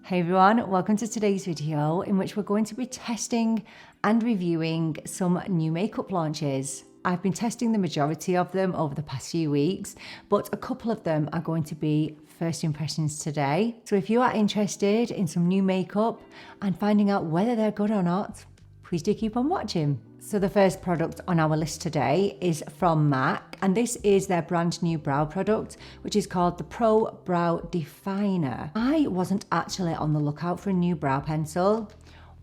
Hey everyone, welcome to today's video in which we're going to be testing and reviewing some new makeup launches. I've been testing the majority of them over the past few weeks, but a couple of them are going to be first impressions today. So if you are interested in some new makeup and finding out whether they're good or not, please do keep on watching. So the first product on our list today is from MAC, and this is their brand new brow product, which is called the Pro Brow Definer. I wasn't actually on the lookout for a new brow pencil.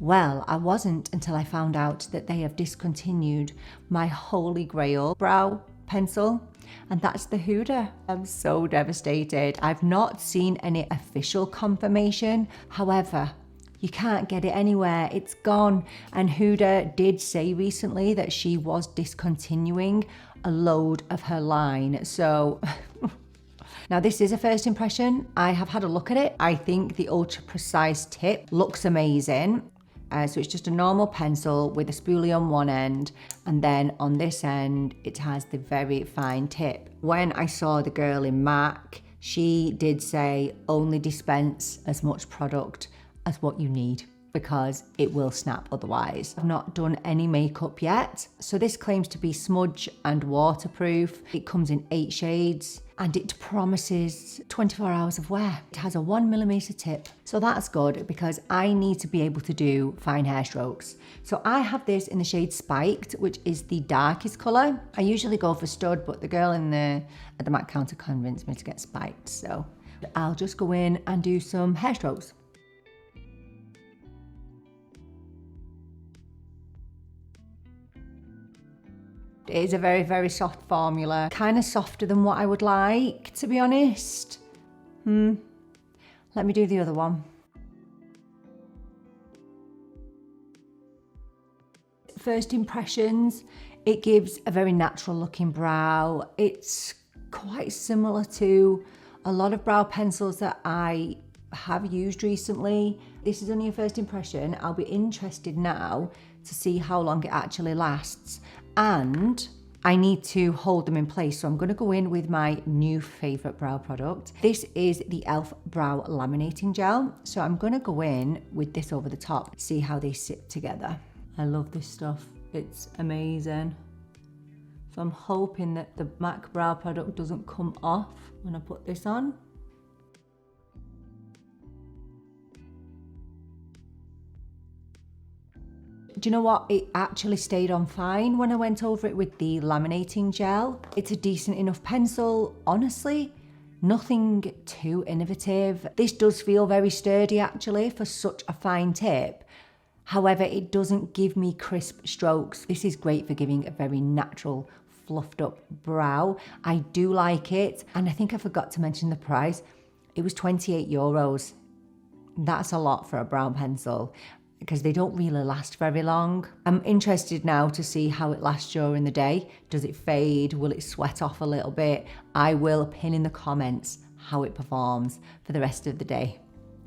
Well, I wasn't until I found out that they have discontinued my holy grail brow pencil, and that's the Huda. I'm so devastated. I've not seen any official confirmation. However, you can't get it anywhere, it's gone. And Huda did say recently that she was discontinuing a load of her line. So now this is a first impression. I have had a look at it. I think the ultra precise tip looks amazing. So it's just a normal pencil with a spoolie on one end, and then on this end it has the very fine tip. When I saw the girl in MAC, she did say only dispense as much product as what you need because it will snap otherwise. I've not done any makeup yet. So this claims to be smudge and waterproof. It comes in 8 shades and it promises 24 hours of wear. It has a 1mm tip. So that's good because I need to be able to do fine hair strokes. So I have this in the shade Spiked, which is the darkest color. I usually go for Stud, but the girl at the MAC counter convinced me to get Spiked. So I'll just go in and do some hair strokes. It is a very, very soft formula. Kind of softer than what I would like, to be honest. Let me do the other one. First impressions, it gives a very natural looking brow. It's quite similar to a lot of brow pencils that I have used recently. This is only a first impression. I'll be interested now to see how long it actually lasts. And I need to hold them in place. So I'm going to go in with my new favorite brow product. This is the e.l.f. Brow Laminating Gel. So I'm going to go in with this over the top, see how they sit together. I love this stuff. It's amazing. So I'm hoping that the MAC brow product doesn't come off when I put this on. Do you know what? It actually stayed on fine when I went over it with the laminating gel. It's a decent enough pencil, honestly. Nothing too innovative. This does feel very sturdy actually for such a fine tip. However, it doesn't give me crisp strokes. This is great for giving a very natural, fluffed up brow. I do like it. And I think I forgot to mention the price. It was €28. That's a lot for a brow pencil, because they don't really last very long. I'm interested now to see how it lasts during the day. Does it fade? Will it sweat off a little bit? I will pin in the comments how it performs for the rest of the day.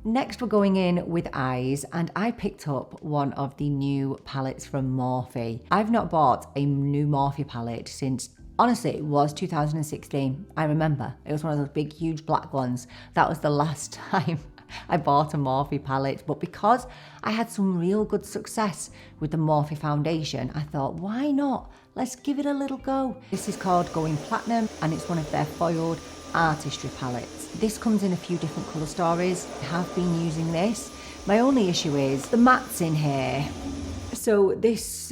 Next, we're going in with eyes, and I picked up one of the new palettes from Morphe. I've not bought a new Morphe palette since, honestly, it was 2016. I remember. It was one of those big, huge black ones. That was the last time I bought a Morphe palette, but because I had some real good success with the Morphe foundation, I thought, why not? Let's give it a little go. This is called Going Platinum, and it's one of their foiled artistry palettes. This comes in a few different colour stories. I have been using this. My only issue is the mattes in here. So this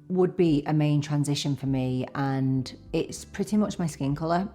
would be a main transition for me, and it's pretty much my skin colour.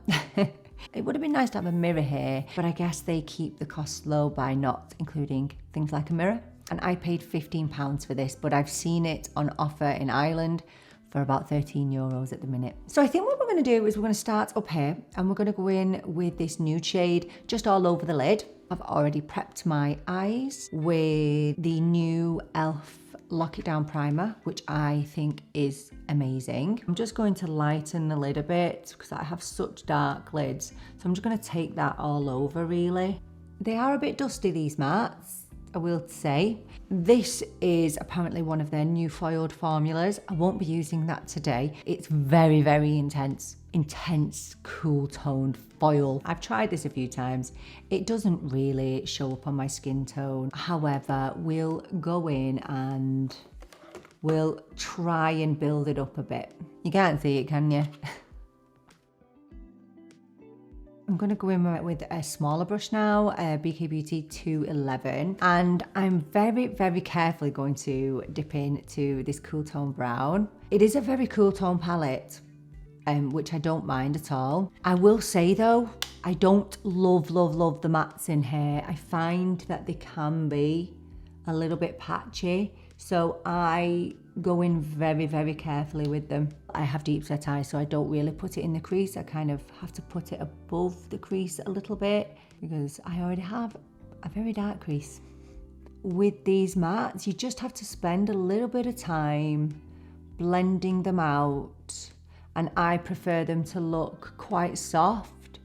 It would have been nice to have a mirror here, but I guess they keep the costs low by not including things like a mirror. And I paid £15 for this, but I've seen it on offer in Ireland for about €13 at the minute. So I think what we're going to do is we're going to start up here, and we're going to go in with this nude shade just all over the lid. I've already prepped my eyes with the new e.l.f. Lock It Down Primer, which I think is amazing. I'm just going to lighten the lid a bit because I have such dark lids. So I'm just going to take that all over really. They are a bit dusty, these mattes. I will say. This is apparently one of their new foiled formulas. I won't be using that today. It's very, very intense, cool toned foil. I've tried this a few times. It doesn't really show up on my skin tone. However, we'll go in and we'll try and build it up a bit. You can't see it, can you? I'm going to go in with a smaller brush now, BK Beauty 211, and I'm very, very carefully going to dip into this cool tone brown. It is a very cool tone palette, which I don't mind at all. I will say though, I don't love the mattes in here. I find that they can be a little bit patchy, so I go in very, very carefully with them. I have deep set eyes, so I don't really put it in the crease. I kind of have to put it above the crease a little bit because I already have a very dark crease. With these mattes, you just have to spend a little bit of time blending them out, and I prefer them to look quite soft.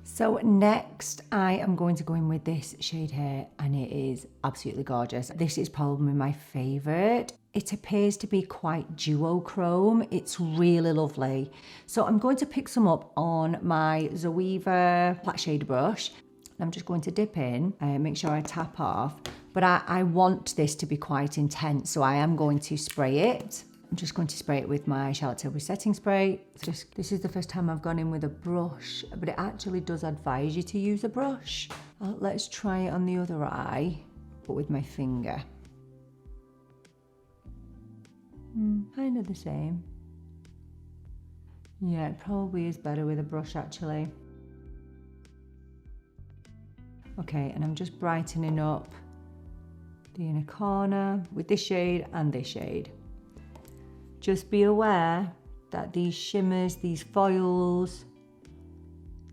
So next I am going to go in with this shade here, and it is absolutely gorgeous. This is probably my favorite. It appears to be quite duochrome. It's really lovely. So I'm going to pick some up on my Zoeva flat shader brush. I'm just going to dip in and make sure I tap off, but I want this to be quite intense, so I am going to spray it. I'm just going to spray it with my Charlotte Tilbury setting spray. This is the first time I've gone in with a brush, but it actually does advise you to use a brush. Let's try it on the other eye, but with my finger. Kind of the same. Yeah, it probably is better with a brush actually. Okay, and I'm just brightening up the inner corner with this shade and this shade. Just be aware that these shimmers, these foils,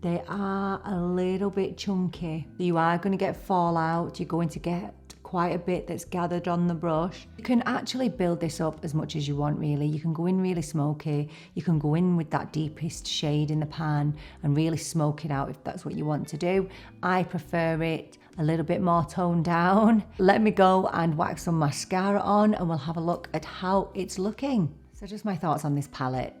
they are a little bit chunky. You are going to get fallout. You're going to get quite a bit that's gathered on the brush. You can actually build this up as much as you want really. You can go in really smoky. You can go in with that deepest shade in the pan and really smoke it out if that's what you want to do. I prefer it a little bit more toned down. Let me go and wax some mascara on and we'll have a look at how it's looking. So just my thoughts on this palette.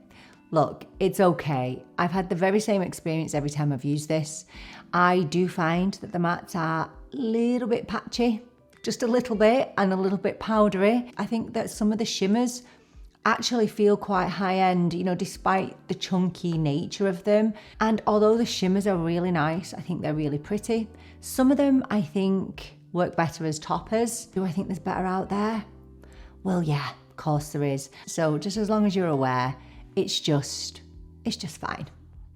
Look, it's okay. I've had the very same experience every time I've used this. I do find that the mattes are a little bit patchy, just a little bit, and a little bit powdery. I think that some of the shimmers actually feel quite high-end, you know, despite the chunky nature of them. And although the shimmers are really nice, I think they're really pretty. Some of them I think work better as toppers. Do I think there's better out there? Well, yeah. Of course there is. So just as long as you're aware, it's just fine.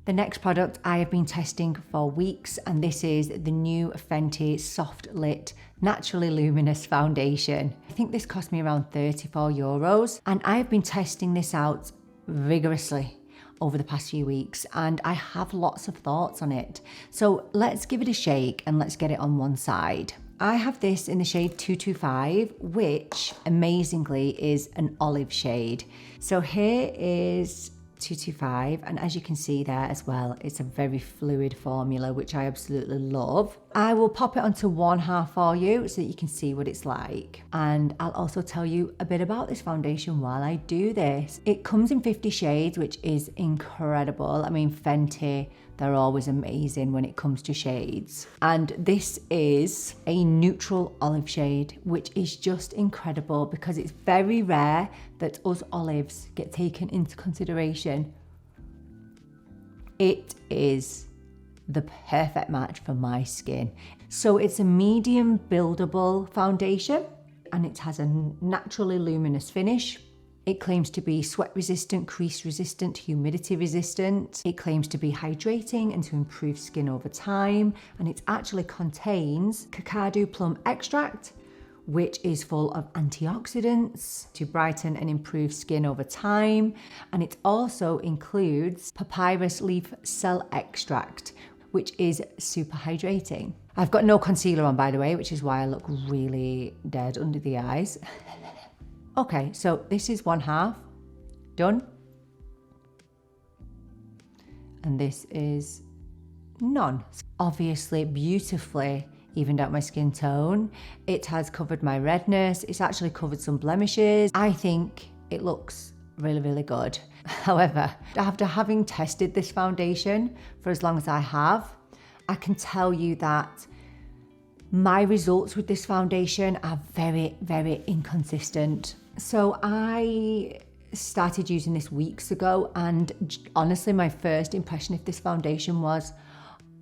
The next product I have been testing for weeks, and this is the new Fenty Soft Lit Naturally Luminous Foundation. I think this cost me around €34, and I have been testing this out vigorously over the past few weeks, and I have lots of thoughts on it. So let's give it a shake and let's get it on one side. I have this in the shade 225, which amazingly is an olive shade. So here is 225, and as you can see there as well, it's a very fluid formula, which I absolutely love. I will pop it onto 1/2 for you so that you can see what it's like. And I'll also tell you a bit about this foundation while I do this. It comes in 50 shades, which is incredible. I mean, Fenty, they're always amazing when it comes to shades. And this is a neutral olive shade, which is just incredible because it's very rare that us olives get taken into consideration. It is the perfect match for my skin. So it's a medium buildable foundation, and it has a naturally luminous finish. It claims to be sweat resistant, crease resistant, humidity resistant. It claims to be hydrating and to improve skin over time. And it actually contains cacao plum extract, which is full of antioxidants to brighten and improve skin over time. And it also includes papyrus leaf cell extract, which is super hydrating. I've got no concealer on, by the way, which is why I look really dead under the eyes. Okay, so this is 1/2 done. And this is None. Obviously, beautifully evened out my skin tone. It has covered my redness. It's actually covered some blemishes. I think it looks really, really good. However, after having tested this foundation for as long as I have, I can tell you that my results with this foundation are very, very inconsistent. So I started using this weeks ago, and honestly, my first impression of this foundation was,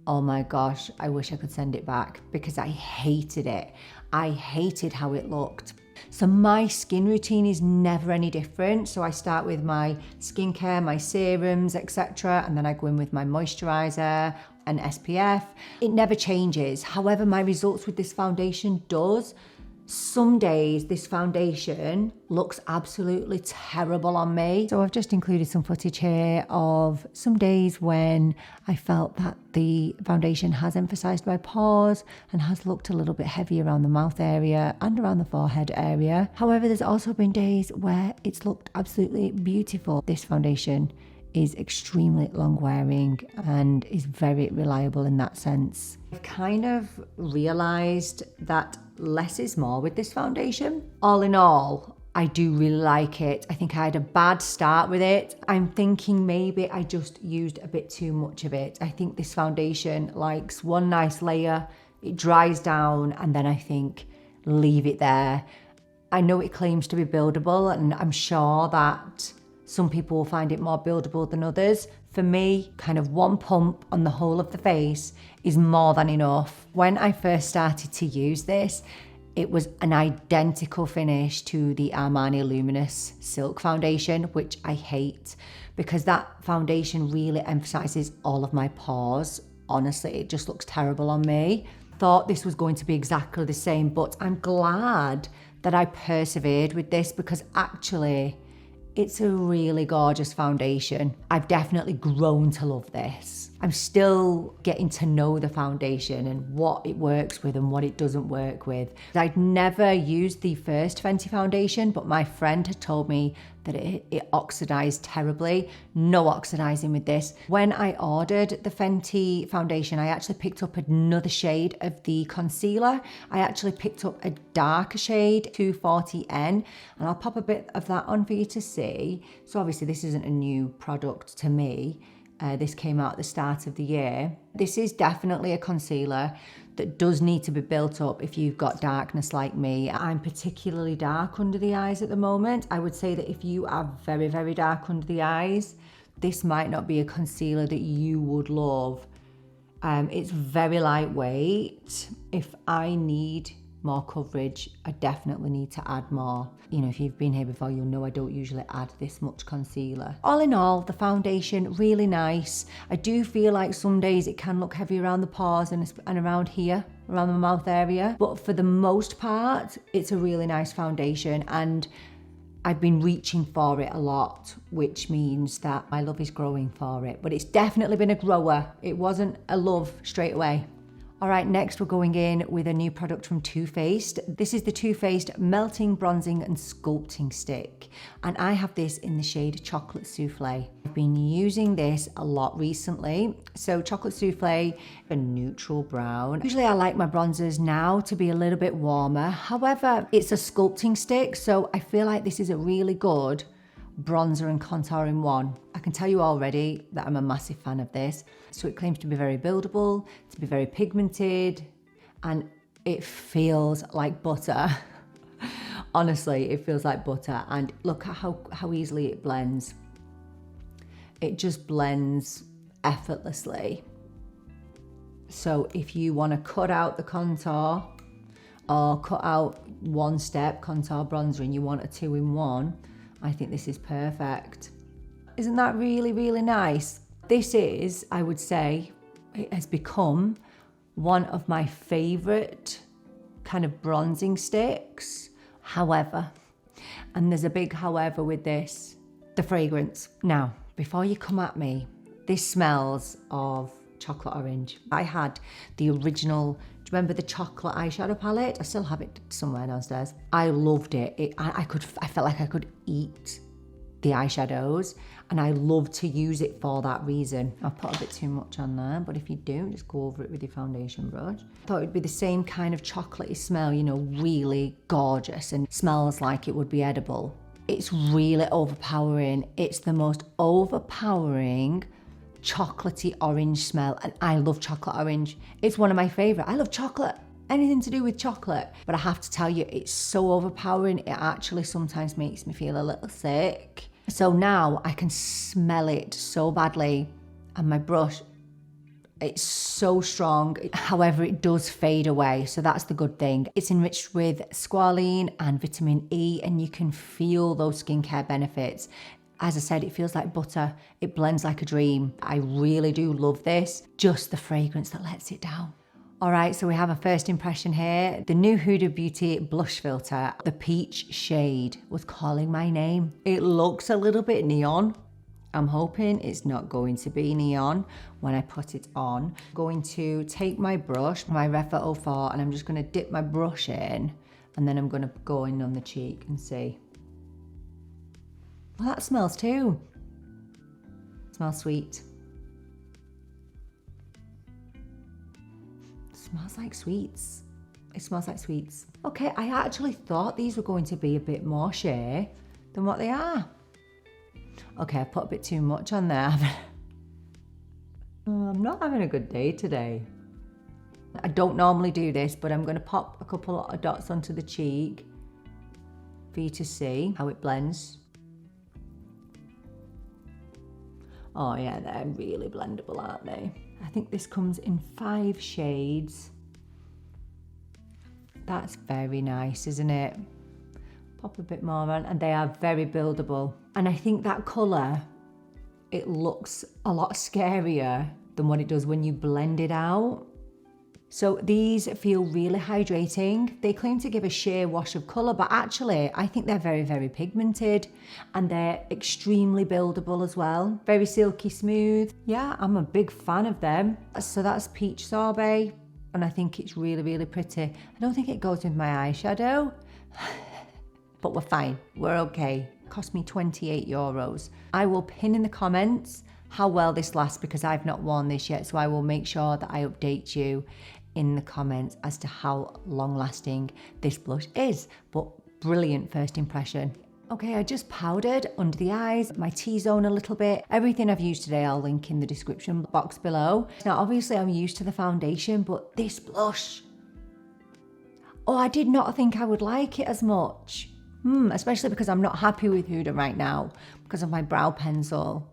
oh my gosh, I wish I could send it back, because I hated it. I hated how it looked. So my skin routine is never any different. So I start with my skincare, my serums, etc. And then I go in with my moisturizer and SPF. It never changes. However, my results with this foundation does. Some days this foundation looks absolutely terrible on me. So I've just included some footage here of some days when I felt that the foundation has emphasized my pores and has looked a little bit heavy around the mouth area and around the forehead area. However, there's also been days where it's looked absolutely beautiful. This foundation is extremely long wearing and is very reliable in that sense. I've kind of realized that less is more with this foundation. All in all, I do really like it. I think I had a bad start with it. I'm thinking maybe I just used a bit too much of it. I think this foundation likes one nice layer, it dries down, and then I think leave it there. I know it claims to be buildable, and I'm sure that some people will find it more buildable than others. For me, kind of one pump on the whole of the face is more than enough. When I first started to use this, it was an identical finish to the Armani Luminous Silk Foundation, which I hate because that foundation really emphasizes all of my pores. Honestly, it just looks terrible on me. Thought this was going to be exactly the same, but I'm glad that I persevered with this because actually, it's a really gorgeous foundation. I've definitely grown to love this. I'm still getting to know the foundation and what it works with and what it doesn't work with. I'd never used the first Fenty foundation, but my friend had told me that it oxidized terribly. No oxidizing with this. When I ordered the Fenty foundation, I actually picked up another shade of the concealer. I actually picked up a darker shade, 240N, and I'll pop a bit of that on for you to see. So obviously this isn't a new product to me. This came out at the start of the year. This is definitely a concealer that does need to be built up if you've got darkness like me. I'm particularly dark under the eyes at the moment. I would say that if you are very, very dark under the eyes, this might not be a concealer that you would love. It's very lightweight. If I need more coverage, I definitely need to add more. You know, if you've been here before, you'll know I don't usually add this much concealer. All in all, the foundation, really nice. I do feel like some days it can look heavy around the pores and around here, around the mouth area. But for the most part, it's a really nice foundation and I've been reaching for it a lot, which means that my love is growing for it. But it's definitely been a grower. It wasn't a love straight away. All right, next we're going in with a new product from Too Faced. This is the Too Faced Melting, Bronzing and Sculpting Stick. And I have this in the shade Chocolate Souffle. I've been using this a lot recently. So Chocolate Souffle, a neutral brown. Usually I like my bronzers now to be a little bit warmer. However, it's a sculpting stick, so I feel like this is a really good bronzer and contour in one. I can tell you already that I'm a massive fan of this. So it claims to be very buildable, to be very pigmented, and it feels like butter. Honestly, it feels like butter. And look at how easily it blends. It just blends effortlessly. So if you want to cut out the contour or cut out one step contour bronzer and you want a 2-in-1, I think this is perfect. Isn't that really, really nice? This is, I would say, it has become one of my favorite kind of bronzing sticks. However, and there's a big however with this, the fragrance. Now, before you come at me, this smells of chocolate orange. I had the original, do you remember the chocolate eyeshadow palette? I still have it somewhere downstairs. I loved it. I felt like I could eat the eyeshadows, and I love to use it for that reason. I've put a bit too much on there, but if you do, just go over it with your foundation brush. I thought it would be the same kind of chocolatey smell, you know, really gorgeous and smells like it would be edible. It's really overpowering. It's the most overpowering chocolatey orange smell, and I love chocolate orange. It's one of my favorite. I love chocolate. Anything to do with chocolate, but I have to tell you, it's so overpowering. It actually sometimes makes me feel a little sick. So now I can smell it so badly, and my brush, it's so strong. However, it does fade away, so that's the good thing. It's enriched with squalene and vitamin E, and you can feel those skincare benefits. As I said, it feels like butter. It blends like a dream. I really do love this. Just the fragrance that lets it down. All right, so we have a first impression here. The new Huda Beauty blush filter, the peach shade, was calling my name. It looks a little bit neon. I'm hoping it's not going to be neon when I put it on. I'm going to take my brush, my Refa 04, and I'm just gonna dip my brush in, and then I'm gonna go in on the cheek and see. Well, that smells too. It smells sweet. Smells like sweets. It smells like sweets. Okay, I actually thought these were going to be a bit more sheer than what they are. Okay, I put a bit too much on there. I'm not having a good day today. I don't normally do this, but I'm going to pop a couple of dots onto the cheek for you to see how it blends. Oh yeah, they're really blendable, aren't they? I think this comes in 5 shades. That's very nice, isn't it? Pop a bit more on, and they are very buildable. And I think that colour, it looks a lot scarier than what it does when you blend it out. So these feel really hydrating. They claim to give a sheer wash of colour, but actually I think they're very, very pigmented, and they're extremely buildable as well. Very silky smooth. Yeah, I'm a big fan of them. So that's Peach Sorbet, and I think it's really, really pretty. I don't think it goes with my eyeshadow, but we're fine, we're okay. It cost me 28 euros. I will pin in the comments how well this lasts, because I've not worn this yet, so I will make sure that I update you in the comments as to how long lasting this blush is. But brilliant first impression. Okay, I just powdered under the eyes, my T-zone a little bit. Everything I've used today I'll link in the description box below. Now obviously I'm used to the foundation, but this blush, oh, I did not think I would like it as much. Especially because I'm not happy with Huda right now because of my brow pencil.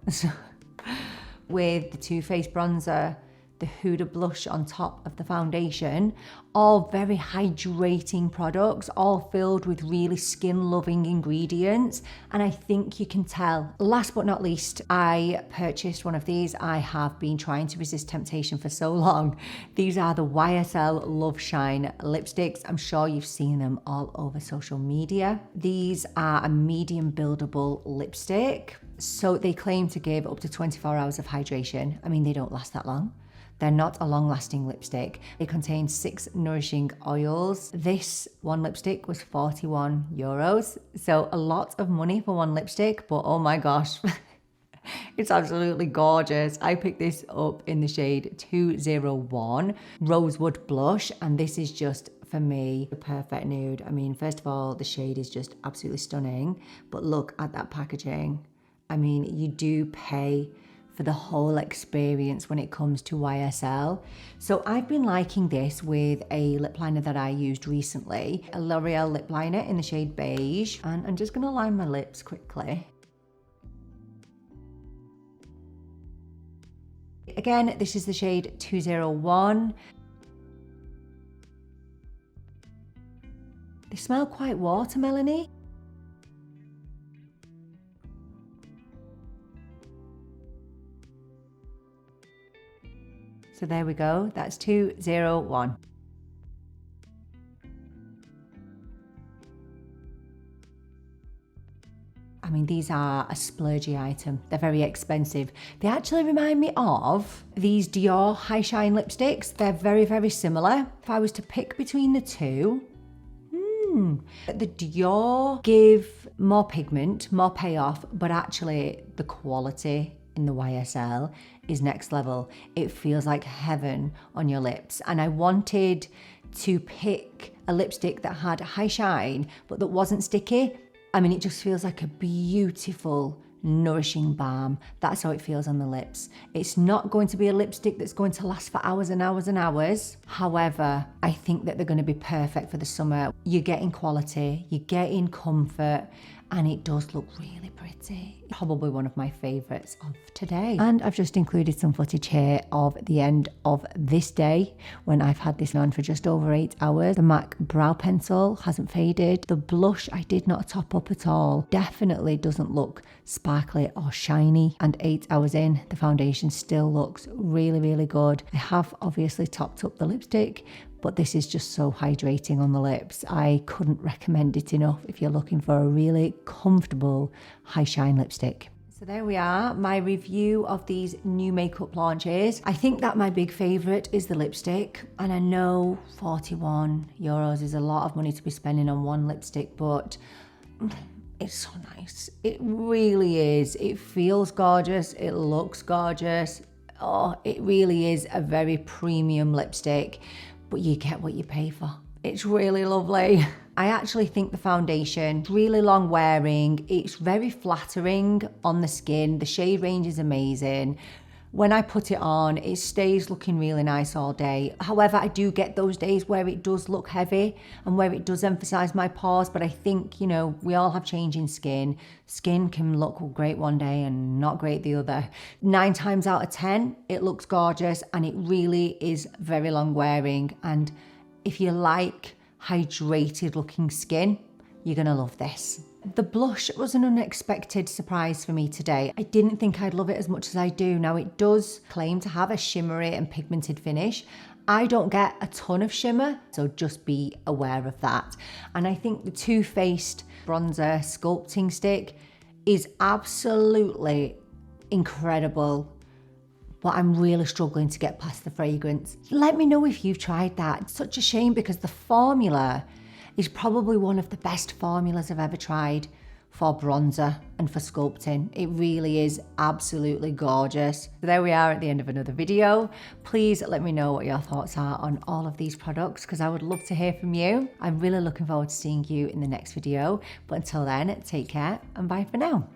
With the Too Faced bronzer, the Huda blush on top of the foundation, all very hydrating products, all filled with really skin-loving ingredients, and I think you can tell. Last but not least, I purchased one of these. I have been trying to resist temptation for so long. These are the YSL Loveshine Lipsticks. I'm sure you've seen them all over social media. These are a medium buildable lipstick. So they claim to give up to 24 hours of hydration. I mean, they don't last that long. They're not a long-lasting lipstick. They contain 6 nourishing oils. This one lipstick was 41 euros. So a lot of money for one lipstick, but oh my gosh, it's absolutely gorgeous. I picked this up in the shade 201 Rosewood Blush, and this is just, for me, the perfect nude. I mean, first of all, the shade is just absolutely stunning, but look at that packaging. I mean, you do pay for the whole experience when it comes to YSL. So I've been liking this with a lip liner that I used recently, a L'Oreal lip liner in the shade beige, and I'm just gonna line my lips quickly. Again, this is the shade 201. They smell quite watermelony. So there we go, that's 201. I mean, these are a splurgy item. They're very expensive. They actually remind me of these Dior High Shine lipsticks. They're very, very similar. If I was to pick between the two, The Dior give more pigment, more payoff, but actually the quality in the YSL is next level. It feels like heaven on your lips. And I wanted to pick a lipstick that had high shine, but that wasn't sticky. I mean, it just feels like a beautiful, nourishing balm. That's how it feels on the lips. It's not going to be a lipstick that's going to last for hours and hours and hours. However, I think that they're going to be perfect for the summer. You're getting quality, you're getting comfort, and it does look really pretty. Probably one of my favorites of today. And I've just included some footage here of the end of this day when I've had this on for just over 8 hours. The MAC brow pencil hasn't faded. The blush I did not top up at all. Definitely doesn't look sparkly or shiny. And 8 hours in, the foundation still looks really, really good. I have obviously topped up the lipstick, but this is just so hydrating on the lips. I couldn't recommend it enough if you're looking for a really comfortable high shine lipstick. So there we are, my review of these new makeup launches. I think that my big favourite is the lipstick, and I know €41 is a lot of money to be spending on one lipstick, but it's so nice. It really is. It feels gorgeous, it looks gorgeous. Oh, it really is a very premium lipstick, but you get what you pay for. It's really lovely. I actually think the foundation is really long wearing. It's very flattering on the skin. The shade range is amazing. When I put it on, it stays looking really nice all day. However, I do get those days where it does look heavy and where it does emphasize my pores, but I think, you know, we all have changing skin. Skin can look great one day and not great the other. 9 times out of 10, it looks gorgeous, and it really is very long wearing. And if you like hydrated looking skin, you're gonna love this. The blush was an unexpected surprise for me today. I didn't think I'd love it as much as I do. Now, it does claim to have a shimmery and pigmented finish. I don't get a ton of shimmer, so just be aware of that. And I think the Too Faced bronzer sculpting stick is absolutely incredible, but I'm really struggling to get past the fragrance. Let me know if you've tried that. It's such a shame because the formula is probably one of the best formulas I've ever tried for bronzer and for sculpting. It really is absolutely gorgeous. So there we are at the end of another video. Please let me know what your thoughts are on all of these products, because I would love to hear from you. I'm really looking forward to seeing you in the next video. But until then, take care and bye for now.